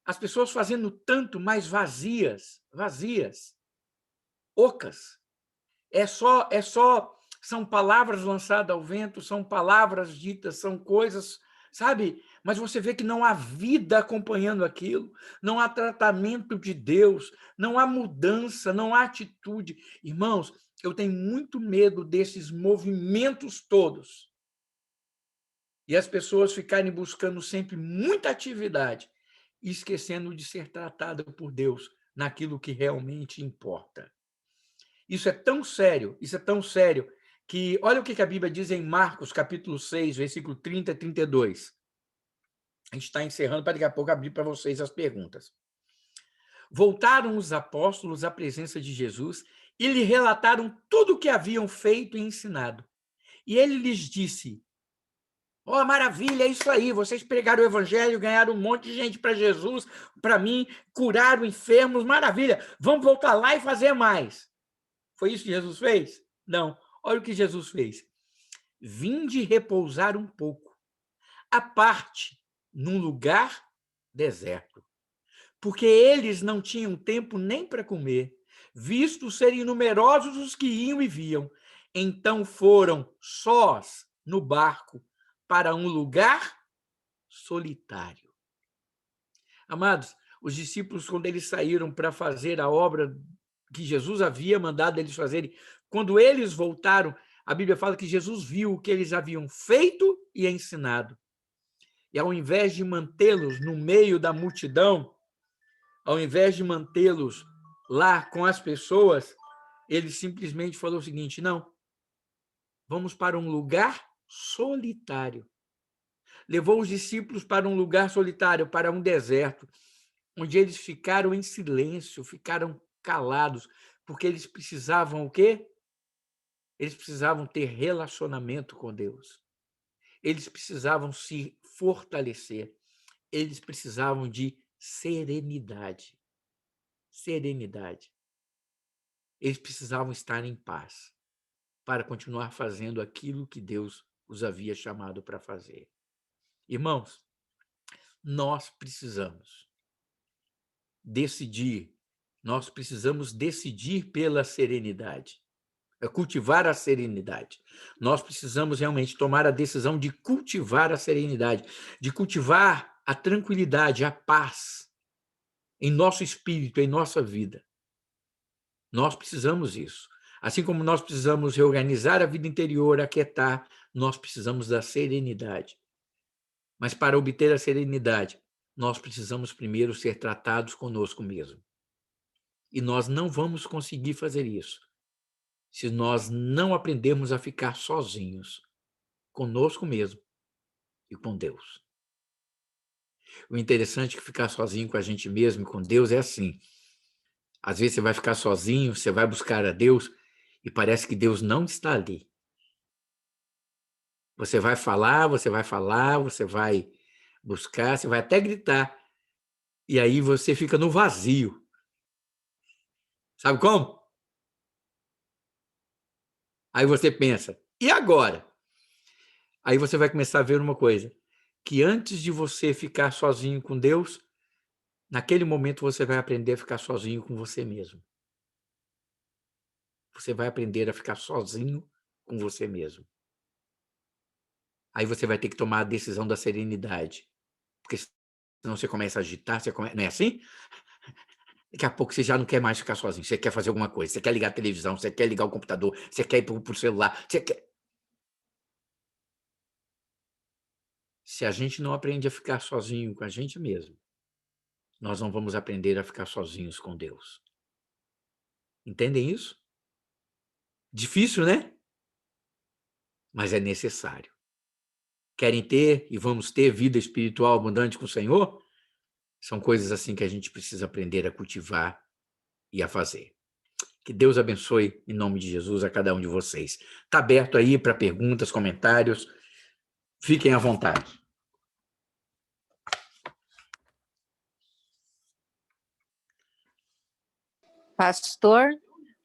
As pessoas fazendo tanto, mais vazias, ocas. São palavras lançadas ao vento, são palavras ditas, são coisas, sabe? Mas você vê que não há vida acompanhando aquilo, não há tratamento de Deus, não há mudança, não há atitude. Irmãos, eu tenho muito medo desses movimentos todos e as pessoas ficarem buscando sempre muita atividade e esquecendo de ser tratada por Deus naquilo que realmente importa. Isso é tão sério, que olha o que a Bíblia diz em Marcos, capítulo 6, versículo 30 e 32. A gente está encerrando para daqui a pouco abrir para vocês as perguntas. Voltaram os apóstolos à presença de Jesus e lhe relataram tudo o que haviam feito e ensinado. E ele lhes disse: ó, maravilha, é isso aí, vocês pregaram o evangelho, ganharam um monte de gente para Jesus, para mim, curaram enfermos, maravilha, vamos voltar lá e fazer mais. Foi isso que Jesus fez? Não. Olha o que Jesus fez. Vinde repousar um pouco, à parte, num lugar deserto. Porque eles não tinham tempo nem para comer, visto serem numerosos os que iam e viam. Então foram sós no barco para um lugar solitário. Amados, os discípulos, quando eles saíram para fazer a obra que Jesus havia mandado eles fazerem, quando eles voltaram, a Bíblia fala que Jesus viu o que eles haviam feito e ensinado. E ao invés de mantê-los no meio da multidão, ao invés de mantê-los lá com as pessoas, ele simplesmente falou o seguinte: não, vamos para um lugar solitário. Levou os discípulos para um lugar solitário, para um deserto, onde eles ficaram em silêncio, ficaram calados, porque eles precisavam o quê? Eles precisavam ter relacionamento com Deus. Eles precisavam se fortalecer. Eles precisavam de serenidade. Serenidade. Eles precisavam estar em paz para continuar fazendo aquilo que Deus os havia chamado para fazer. Irmãos, nós precisamos decidir, nós precisamos decidir pela serenidade. Cultivar a serenidade. Nós precisamos realmente tomar a decisão de cultivar a serenidade, de cultivar a tranquilidade, a paz em nosso espírito, em nossa vida. Nós precisamos disso. Assim como nós precisamos reorganizar a vida interior, aquietar, nós precisamos da serenidade. Mas para obter a serenidade, nós precisamos primeiro ser tratados conosco mesmo. E nós não vamos conseguir fazer isso se nós não aprendermos a ficar sozinhos, conosco mesmo e com Deus. O interessante é que ficar sozinho com a gente mesmo e com Deus é assim. Às vezes você vai ficar sozinho, você vai buscar a Deus e parece que Deus não está ali. Você vai falar, você vai buscar, você vai até gritar. E aí você fica no vazio. Sabe como? Aí você pensa, e agora? Aí você vai começar a ver uma coisa, que antes de você ficar sozinho com Deus, naquele momento você vai aprender a ficar sozinho com você mesmo. você vai aprender a ficar sozinho com você mesmo. Aí você vai ter que tomar a decisão da serenidade, porque senão você começa a agitar, não é assim? Daqui a pouco você já não quer mais ficar sozinho, você quer fazer alguma coisa, você quer ligar a televisão, você quer ligar o computador, você quer ir para o celular, você quer... Se a gente não aprende a ficar sozinho com a gente mesmo, nós não vamos aprender a ficar sozinhos com Deus. Entendem isso? Difícil, né? Mas é necessário. Querem ter e vamos ter vida espiritual abundante com o Senhor? São coisas assim que a gente precisa aprender a cultivar e a fazer. Que Deus abençoe, em nome de Jesus, a cada um de vocês. Está aberto aí para perguntas, comentários. Fiquem à vontade. Pastor,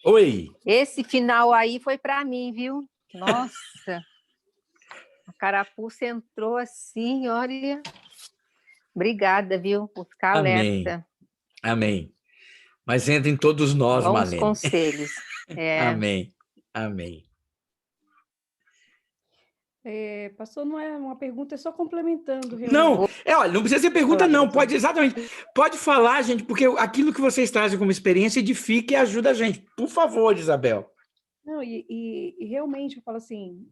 Oi. esse final aí foi para mim, viu? Nossa, a carapuça entrou assim, olha. Obrigada, viu, por ficar Amém. alerta. Amém. Mas entrem todos nós, Bons Marlene. conselhos. Amém. Amém. Pastor, não é uma pergunta, é só complementando, realmente. Não, olha, não precisa ser pergunta, não. Pode, exatamente. Pode falar, gente, porque aquilo que vocês trazem como experiência edifica e ajuda a gente. Por favor, Isabel. Não, e realmente eu falo assim,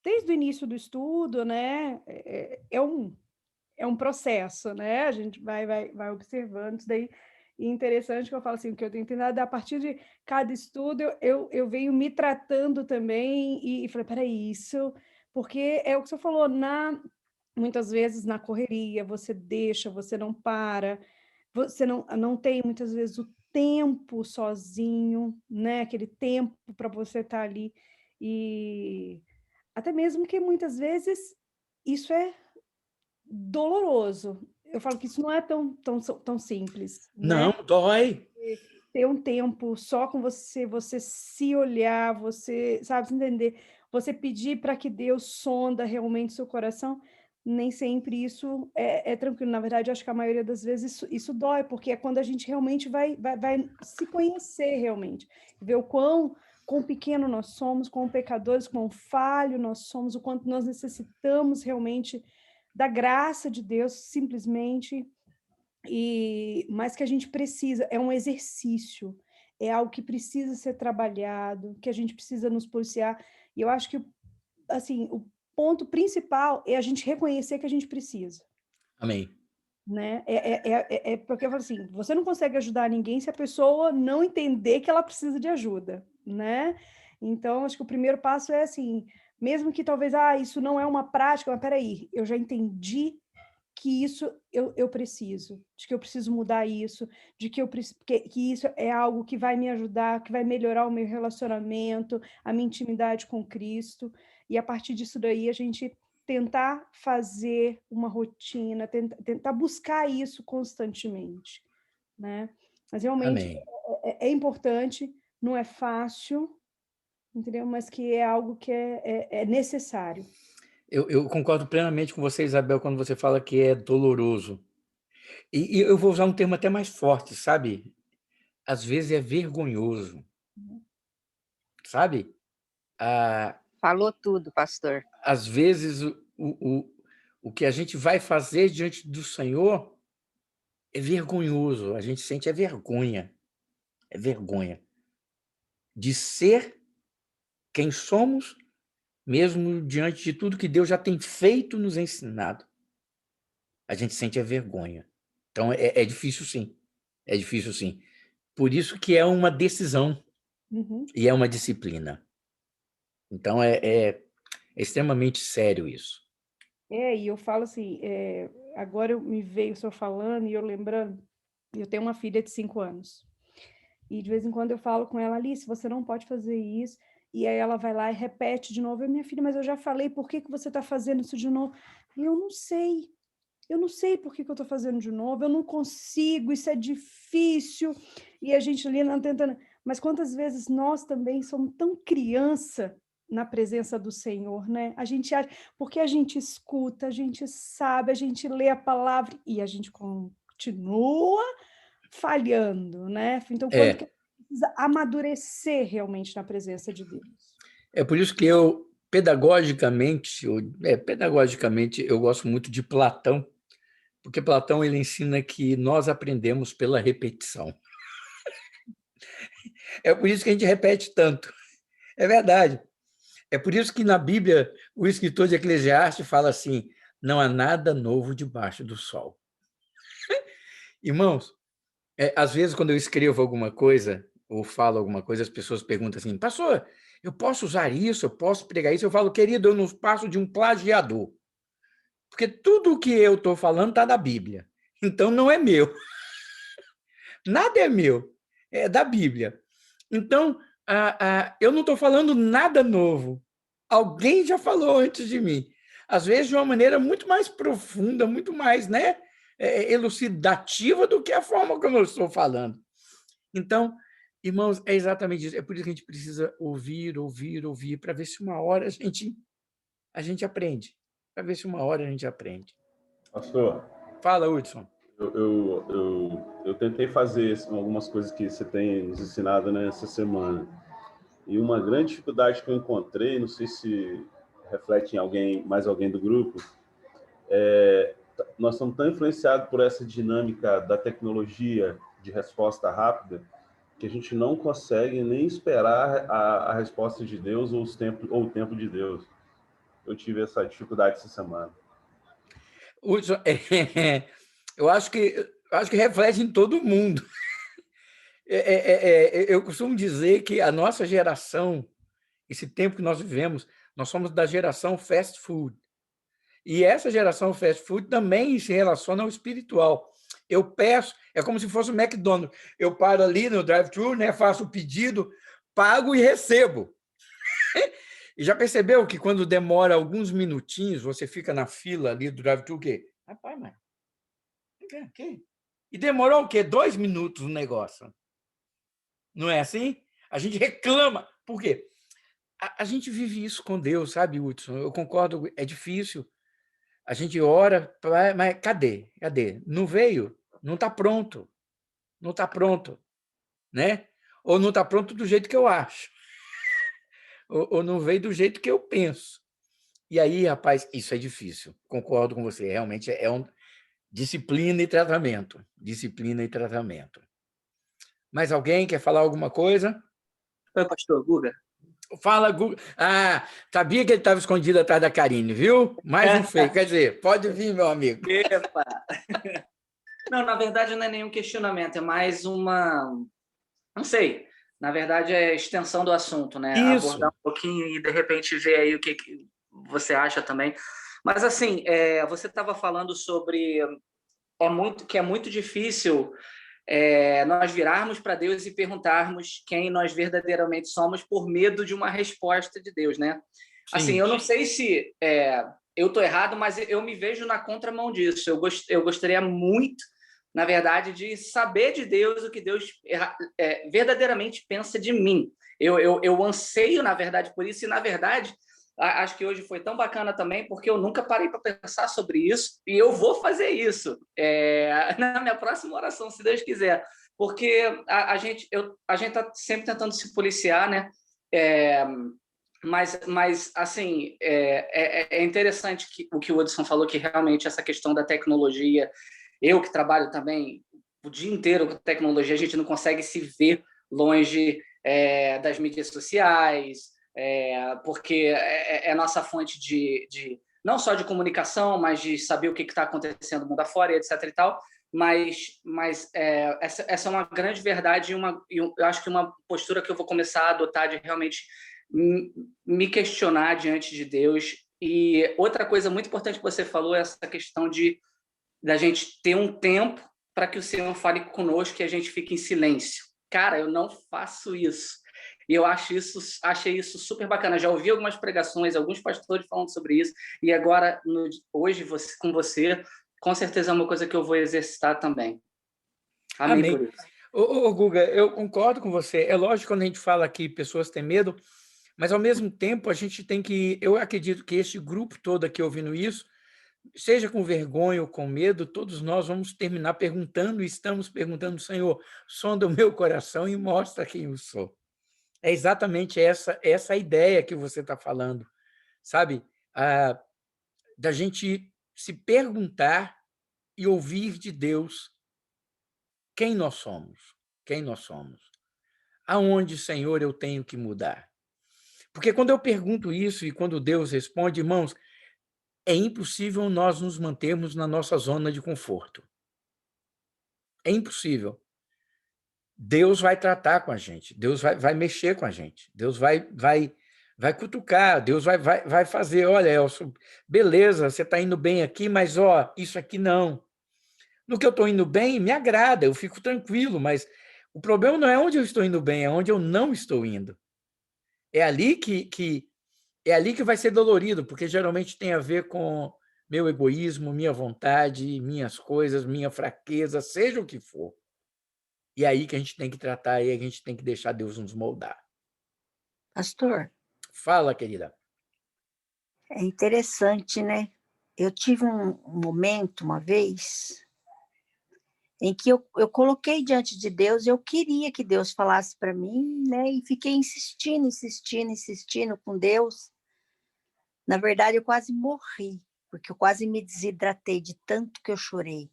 desde o início do estudo, né, é um processo, né? A gente vai observando isso daí. E interessante que eu falo assim, o que eu tenho entendido, a partir de cada estudo, eu venho me tratando também e falei, peraí, isso... Porque é o que você falou, muitas vezes na correria, você deixa, você não para, você não tem muitas vezes o tempo sozinho, né? Aquele tempo para você estar ali. E até mesmo que muitas vezes isso é doloroso. Eu falo que isso não é tão simples, né? Não, dói. Ter um tempo só com você, você se olhar, você, sabe, entender, você pedir para que Deus sonda realmente seu coração, nem sempre isso é tranquilo. Na verdade, eu acho que a maioria das vezes isso dói, porque é quando a gente realmente vai se conhecer realmente, ver o quão pequeno nós somos, quão pecadores, quão falho nós somos, o quanto nós necessitamos realmente da graça de Deus, simplesmente. Mas que a gente precisa, é um exercício, é algo que precisa ser trabalhado, que a gente precisa nos policiar. E eu acho que, assim, o ponto principal é a gente reconhecer que a gente precisa. Amém. Né? Porque eu falo assim, você não consegue ajudar ninguém se a pessoa não entender que ela precisa de ajuda, né? Então, acho que o primeiro passo é assim, mesmo que talvez, isso não é uma prática, mas peraí, eu já entendi que isso eu preciso, de que eu preciso mudar isso, de que que isso é algo que vai me ajudar, que vai melhorar o meu relacionamento, a minha intimidade com Cristo, e a partir disso daí a gente tentar fazer uma rotina, tentar buscar isso constantemente, né? Mas realmente é importante, não é fácil, entendeu? Mas que é algo que é necessário. Eu concordo plenamente com você, Isabel, quando você fala que é doloroso. E eu vou usar um termo até mais forte, sabe? Às vezes é vergonhoso, sabe? Falou tudo, pastor. Às vezes o que a gente vai fazer diante do Senhor é vergonhoso. A gente sente vergonha de ser quem somos, mesmo diante de tudo que Deus já tem feito, nos ensinado. A gente sente a vergonha. Então, é difícil, sim. É difícil, sim. Por isso que é uma decisão e é uma disciplina. Então, é extremamente sério isso. E eu falo assim, agora me veio o senhor falando e eu lembrando, eu tenho uma filha de 5 anos. E de vez em quando eu falo com ela, Alice, você não pode fazer isso. E aí ela vai lá e repete de novo. Minha filha, mas eu já falei, por que você está fazendo isso de novo? Eu não sei por que eu estou fazendo de novo, eu não consigo, isso é difícil. E a gente ali não tentando. Mas quantas vezes nós também somos tão criança na presença do Senhor, né? A gente acha, porque a gente escuta, a gente sabe, a gente lê a palavra e a gente continua falhando, né? Então, quando que precisa amadurecer realmente na presença de Deus. É por isso que eu, pedagogicamente, eu gosto muito de Platão, porque Platão ele ensina que nós aprendemos pela repetição. É por isso que a gente repete tanto. É verdade. É por isso que na Bíblia o escritor de Eclesiastes fala assim: não há nada novo debaixo do sol. Irmãos, às vezes quando eu escrevo alguma coisa ou falo alguma coisa, as pessoas perguntam assim: pastor, eu posso usar isso, eu posso pregar isso? Eu falo: querido, eu não passo de um plagiador, porque tudo o que eu estou falando está na Bíblia, então não é meu. Nada é meu, é da Bíblia. Então, eu não estou falando nada novo. Alguém já falou antes de mim. Às vezes de uma maneira muito mais profunda, muito mais, né, elucidativa do que a forma como eu estou falando. Então, irmãos, é exatamente isso. É por isso que a gente precisa ouvir, ouvir, ouvir, para ver se uma hora a gente aprende. Para ver se uma hora a gente aprende. Pastor, Fala, Hudson. eu tentei fazer algumas coisas que você tem nos ensinado nessa semana. E uma grande dificuldade que eu encontrei, não sei se reflete em mais alguém do grupo, nós somos tão influenciados por essa dinâmica da tecnologia de resposta rápida que a gente não consegue nem esperar a resposta de Deus ou o tempo de Deus. Eu tive essa dificuldade essa semana. Hudson, eu acho que reflete em todo mundo. Eu costumo dizer que a nossa geração, esse tempo que nós vivemos, nós somos da geração fast food. E essa geração fast food também se relaciona ao espiritual. Eu peço, é como se fosse o McDonald's. Eu paro ali no drive-thru, né, faço o pedido, pago e recebo. E já percebeu que quando demora alguns minutinhos, você fica na fila ali do drive-thru, o quê? Rapaz, mas... E demorou o quê? 2 minutos o negócio. Não é assim? A gente reclama. Por quê? A gente vive isso com Deus, sabe, Hudson? Eu concordo, é difícil. A gente ora, mas cadê? Cadê? Não veio? Não está pronto. Não está pronto. Né? Ou não está pronto do jeito que eu acho. Ou não veio do jeito que eu penso. E aí, rapaz, isso é difícil. Concordo com você. Realmente é disciplina e tratamento. Disciplina e tratamento. Mais alguém quer falar alguma coisa? Oi, pastor Guga. Fala, Guga. Sabia que ele estava escondido atrás da Karine, viu? Mais um feio. Quer dizer, pode vir, meu amigo. Epa. Não, na verdade não é nenhum questionamento, é mais uma... Não sei. Na verdade é extensão do assunto, né? Isso. Abordar um pouquinho e, de repente, ver aí o que você acha também. Mas, assim, você estava falando sobre... que é muito difícil nós virarmos para Deus e perguntarmos quem nós verdadeiramente somos por medo de uma resposta de Deus, né? Sim. Assim, eu não sei se eu estou errado, mas eu me vejo na contramão disso. Eu gostaria muito, na verdade, de saber de Deus o que Deus verdadeiramente pensa de mim. Eu anseio, na verdade, por isso, e, na verdade, acho que hoje foi tão bacana também, porque eu nunca parei para pensar sobre isso, e eu vou fazer isso na minha próxima oração, se Deus quiser, porque a gente está sempre tentando se policiar, né? Mas assim, é interessante o que o Hudson falou, que realmente essa questão da tecnologia, eu que trabalho também o dia inteiro com tecnologia, a gente não consegue se ver longe das mídias sociais, porque é nossa fonte de não só de comunicação, mas de saber o que está acontecendo no mundo afora, etc. e tal. Mas essa é uma grande verdade e eu acho que uma postura que eu vou começar a adotar de realmente me questionar diante de Deus. E outra coisa muito importante que você falou é essa questão da gente ter um tempo para que o Senhor fale conosco e a gente fique em silêncio. Cara, eu não faço isso. E eu achei isso super bacana. Já ouvi algumas pregações, alguns pastores falando sobre isso, e agora, hoje, com você, com certeza é uma coisa que eu vou exercitar também. Amém. Por isso. Ô, Guga, eu concordo com você. É lógico, quando a gente fala que pessoas têm medo, mas, ao mesmo tempo, a gente tem que... Eu acredito que esse grupo todo aqui ouvindo isso seja com vergonha ou com medo, todos nós vamos terminar perguntando, e estamos perguntando, Senhor, sonda o meu coração e mostra quem eu sou. É exatamente essa a ideia que você está falando, sabe? Da gente se perguntar e ouvir de Deus quem nós somos, quem nós somos. Aonde, Senhor, eu tenho que mudar? Porque quando eu pergunto isso e quando Deus responde, irmãos, é impossível nós nos mantermos na nossa zona de conforto. É impossível. Deus vai tratar com a gente, Deus vai mexer com a gente, Deus vai cutucar, Deus vai fazer, olha, Elcio, beleza, você está indo bem aqui, mas isso aqui não. No que eu estou indo bem, me agrada, eu fico tranquilo, mas o problema não é onde eu estou indo bem, é onde eu não estou indo. É ali é ali que vai ser dolorido, porque geralmente tem a ver com meu egoísmo, minha vontade, minhas coisas, minha fraqueza, seja o que for. E é aí que a gente tem que tratar, e a gente tem que deixar Deus nos moldar. Pastor, Fala, querida. é interessante, né? Eu tive um momento, uma vez, em que eu coloquei diante de Deus, eu queria que Deus falasse para mim, né? E fiquei insistindo com Deus. Na verdade, eu quase morri, porque eu quase me desidratei de tanto que eu chorei.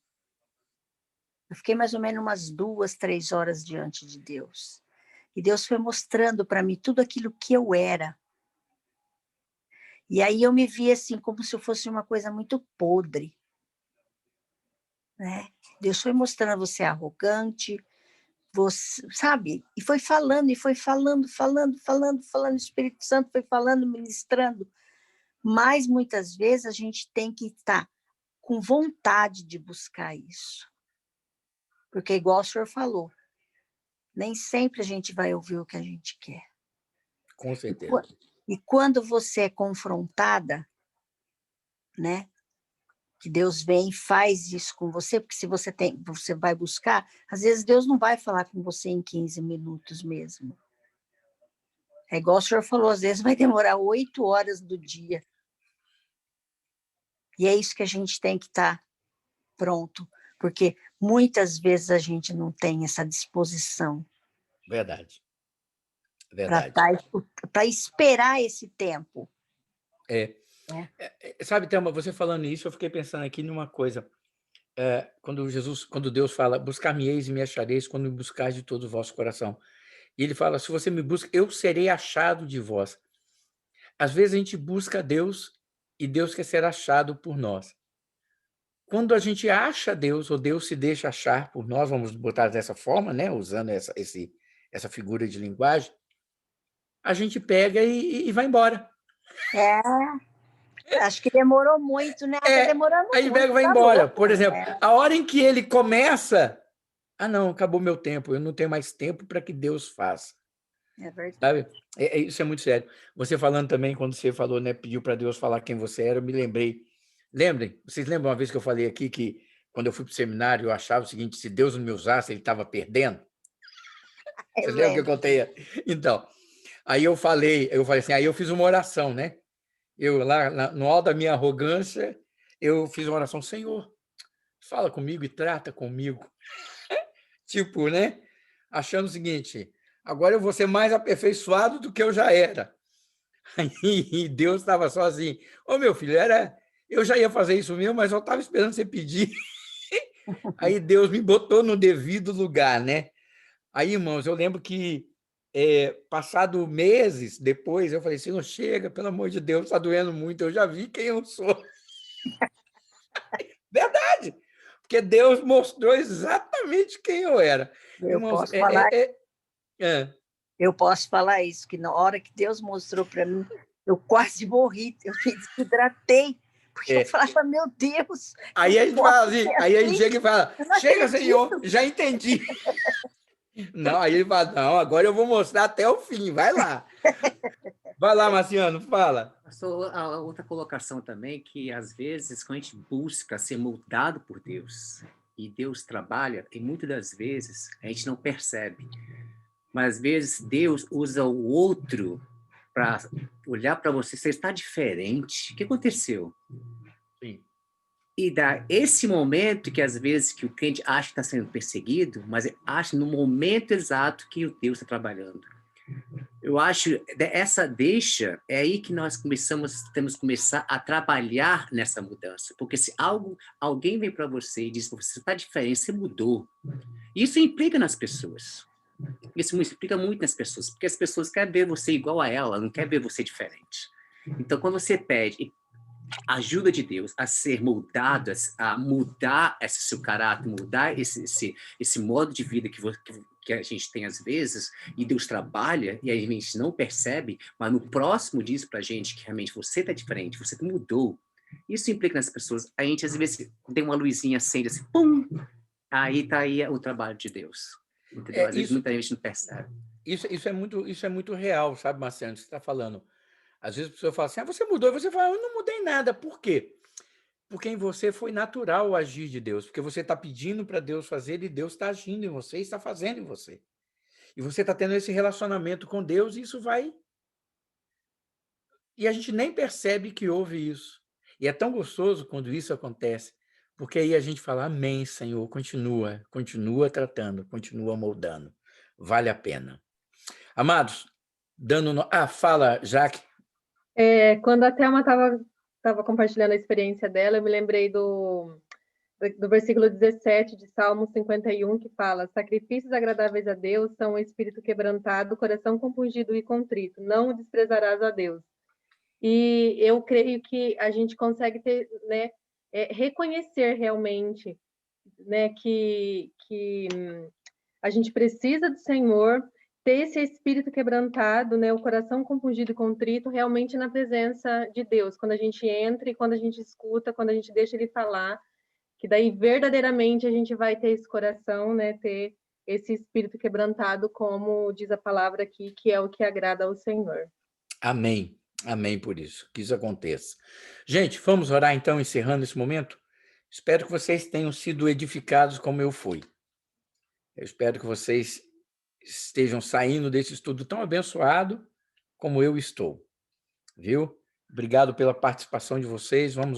Eu fiquei mais ou menos umas 2, 3 horas diante de Deus. E Deus foi mostrando para mim tudo aquilo que eu era. E aí eu me vi assim, como se eu fosse uma coisa muito podre. Né? Deus foi mostrando, você é arrogante, você, sabe? E foi falando, o Espírito Santo foi falando, ministrando. Mas muitas vezes a gente tem que estar com vontade de buscar isso. Porque, igual o senhor falou, nem sempre a gente vai ouvir o que a gente quer. Com certeza. E quando você é confrontada, né? Que Deus vem e faz isso com você, porque se você vai buscar, às vezes Deus não vai falar com você em 15 minutos mesmo. É igual o senhor falou, às vezes vai demorar 8 horas do dia. E é isso que a gente tem que estar pronto, porque muitas vezes a gente não tem essa disposição. Verdade. Verdade. Para esperar esse tempo. Sabe, Thelma, você falando isso, eu fiquei pensando aqui numa coisa. Quando Deus fala, buscar-me-eis e me achareis quando me buscares de todo o vosso coração. E ele fala, se você me busca, eu serei achado de vós. Às vezes a gente busca Deus e Deus quer ser achado por nós. Quando a gente acha Deus, ou Deus se deixa achar por nós, vamos botar dessa forma, né? Usando essa figura de linguagem, a gente pega e vai embora. Acho que demorou muito, né? Tá demorando aí muito, pega e vai tá embora. louco. Por exemplo, a hora em que ele começa, não, acabou meu tempo, eu não tenho mais tempo para que Deus faça. É verdade. Sabe? Isso é muito sério. Você falando também, quando você falou, né, pediu para Deus falar quem você era, eu me lembrei. Lembrem? Vocês lembram uma vez que eu falei aqui que, quando eu fui para o seminário, eu achava o seguinte, se Deus não me usasse, ele estava perdendo? Vocês lembram que eu contei? Então, aí eu falei assim, aí eu fiz uma oração, né? Eu lá, no alto da minha arrogância, eu fiz uma oração, Senhor, fala comigo e trata comigo. Tipo, né? Achando o seguinte, agora eu vou ser mais aperfeiçoado do que eu já era. E Deus estava só assim, meu filho, eu já ia fazer isso mesmo, mas eu estava esperando você pedir. Aí Deus me botou no devido lugar, né? Aí, irmãos, eu lembro que, passado meses depois, eu falei, Senhor, chega, pelo amor de Deus, está doendo muito, eu já vi quem eu sou. Verdade, porque Deus mostrou exatamente quem eu era. Eu Irmãos, posso falar. É. Eu posso falar isso, que na hora que Deus mostrou para mim, eu quase morri, eu me desidratei, porque eu falava, meu Deus. Aí a gente fala assim, aí a gente chega e fala, chega, Senhor, já entendi. Não, aí ele fala, não, agora eu vou mostrar até o fim, vai lá. Vai lá, Marciano, fala. A outra colocação também, que às vezes, quando a gente busca ser moldado por Deus, e Deus trabalha, e muitas das vezes a gente não percebe, mas às vezes Deus usa o outro para olhar para você está diferente. O que aconteceu? Sim. E dá esse momento que, às vezes, que o crente acha que está sendo perseguido, mas acha no momento exato que o Deus está trabalhando. Eu acho essa deixa é aí que nós temos que começar a trabalhar nessa mudança, porque se alguém vem para você e diz que você está diferente, você mudou, isso implica nas pessoas. Isso implica muito nas pessoas, porque as pessoas querem ver você igual a ela, não querem ver você diferente. Então, quando você pede a ajuda de Deus a ser moldado, a mudar esse seu caráter, mudar esse modo de vida que a gente tem às vezes, e Deus trabalha, e a gente não percebe, mas no próximo diz pra gente que realmente você tá diferente, você mudou. Isso implica nas pessoas. A gente às vezes tem uma luzinha acende assim, pum! Aí tá aí o trabalho de Deus. Entendeu? Às vezes muita gente não percebe. Isso é muito real, sabe, Marcelo, você está falando. Às vezes a pessoa fala assim, você mudou, e você fala, eu não mudei nada. Por quê? Porque em você foi natural o agir de Deus, porque você está pedindo para Deus fazer e Deus está agindo em você e está fazendo em você. E você está tendo esse relacionamento com Deus e isso vai... E a gente nem percebe que houve isso. E é tão gostoso quando isso acontece, porque aí a gente fala, amém, Senhor, continua tratando, continua moldando. Vale a pena. Amados, fala, Jaque. Quando a Thelma estava compartilhando a experiência dela, eu me lembrei do versículo 17 de Salmo 51, que fala: sacrifícios agradáveis a Deus são o espírito quebrantado, coração compungido e contrito, não o desprezarás a Deus. E eu creio que a gente consegue ter, né, reconhecer realmente, né, que a gente precisa do Senhor, ter esse espírito quebrantado, né, o coração compungido e contrito, realmente na presença de Deus, quando a gente entra e quando a gente escuta, quando a gente deixa Ele falar, que daí verdadeiramente a gente vai ter esse coração, né, ter esse espírito quebrantado, como diz a palavra aqui, que é o que agrada ao Senhor. Amém. Amém por isso, que isso aconteça. Gente, vamos orar então, encerrando esse momento? Espero que vocês tenham sido edificados como eu fui. Eu espero que vocês estejam saindo desse estudo tão abençoado como eu estou. Viu? Obrigado pela participação de vocês. Vamos